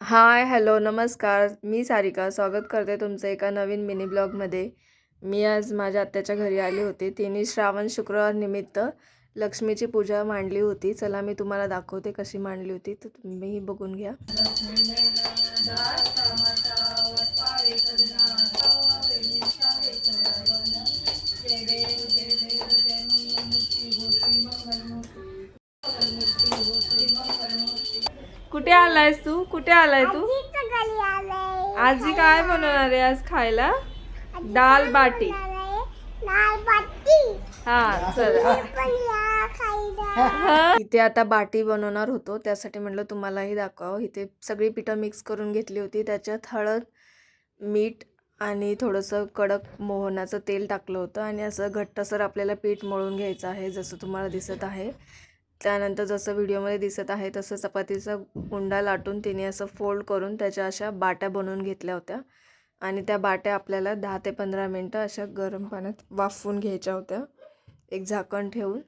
हाय, hello, नमस्कार. मी सारिका स्वागत करते तुमचं एका नवीन मिनी ब्लॉगमध्ये. मी आज माझ्या आत्याच्या घरी आली होती. तिने श्रावण शुक्रवार निमित्त लक्ष्मीची पूजा मांडली होती. चला मी तुम्हाला दाखवते कशी मांडली होती, तर तुम्हीही बघून घ्या. कुठे आलायस तू? कुठे आलाय तू? आजी काय बनवणार आहे आज खायला? दाल बाटी. हा चल. इथे आता बाटी बनवणार होतो, त्यासाठी म्हटलं तुम्हालाही दाखवावं. इथे सगळी पिठं मिक्स करून घेतली होती. त्याच्यात हळद, मीठ आणि थोडंसं कडक मोहनाचं तेल टाकलं होतं आणि असं घट्टसर आपल्याला पीठ मळून घ्यायचं आहे, जसं तुम्हाला दिसत आहे. त्यानंतर जसं व्हिडिओमध्ये दिसत आहे तसं चपातीचा उंडा लाटून तिने असं फोल्ड करून त्याच्या अशा बाट्या बनवून घेतल्या होत्या आणि त्या बाट्या आपल्याला 10 ते 15 मिनटं अशा गरम पाण्यात वाफवून घ्यायच्या होत्या, एक झाकण ठेवून.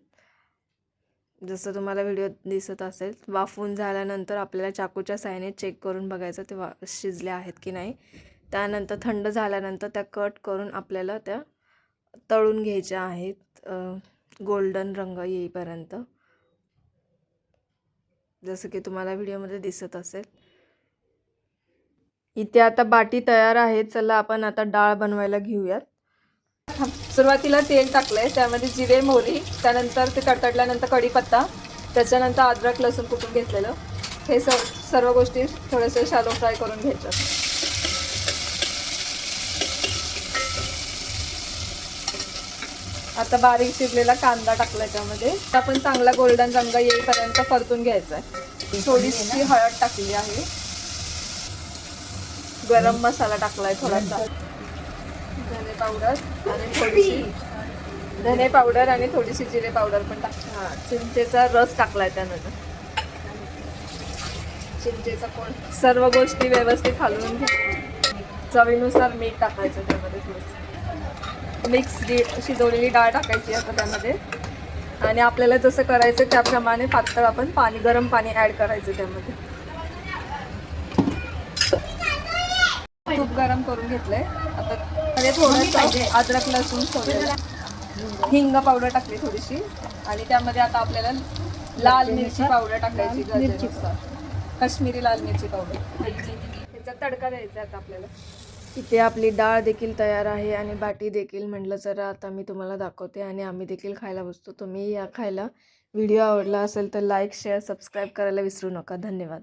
जसं तुम्हाला व्हिडिओ दिसत असेल, वाफवून झाल्यानंतर आपल्याला चाकूच्या साहाय्याने चेक करून बघायचं ते शिजल्या आहेत की नाही. त्यानंतर थंड झाल्यानंतर त्या कट करून आपल्याला त्या तळून घ्यायच्या आहेत, गोल्डन रंग येईपर्यंत, जसं की तुम्हाला व्हिडिओमध्ये दिसत असेल. इथे आता बाटी तयार आहे. चला आपण आता डाळ बनवायला घेऊयात. सुरुवातीला तेल टाकलंय, त्यामध्ये जिरे मोहरी, त्यानंतर ते तडतडल्यानंतर कढीपत्ता, त्याच्यानंतर अद्रक लसूण कुटून घेतलेलं, हे सर्व गोष्टी थोडेसे शॅलो फ्राय करून घ्यायच्या. आता बारीक चिरलेला कांदा टाकलाय त्यामध्ये. आपण चांगला गोल्डन रंग येईपर्यंत परतून घ्यायचा आहे. थोडीशी हळद टाकली आहे, गरम मसाला टाकलाय थोडासा, धने पावडर आणि थोडीशी जिरे पावडर पण टाकली. हा, चिंचेचा रस टाकलाय त्यानंतर, चिंचेचा कोण, सर्व गोष्टी व्यवस्थित हलवून घ्या. चवीनुसार मीठ टाकायचं त्यामध्ये, थोडंसं मिक्स शिजवलेली डाळ टाकायची आता त्यामध्ये. आणि आपल्याला जसं करायचं त्याप्रमाणे पातळ आपण गरम पाणी ॲड करायचं त्यामध्ये. तूप गरम करून घेतलंय आता. थोडंसं अद्रक लसूण सोडलेलं, हिंग पावडर टाकली थोडीशी, आणि त्यामध्ये आता आपल्याला लाल मिरची पावडर टाकायची, गरजेनुसार काश्मीरी लाल मिरची पावडर. त्याचा तडका द्यायचा आता आपल्याला. इथे आपली डाळ देखील तयार आहे आणि बाटी देखील. म्हटलं जरा आता मी तुम्हाला दाखवते आणि आम्ही देखील खायला बसतो. तुम्ही या खायला. व्हिडिओ आवडला असेल तर लाईक, शेअर, सबस्क्राईब करायला विसरू नका. धन्यवाद.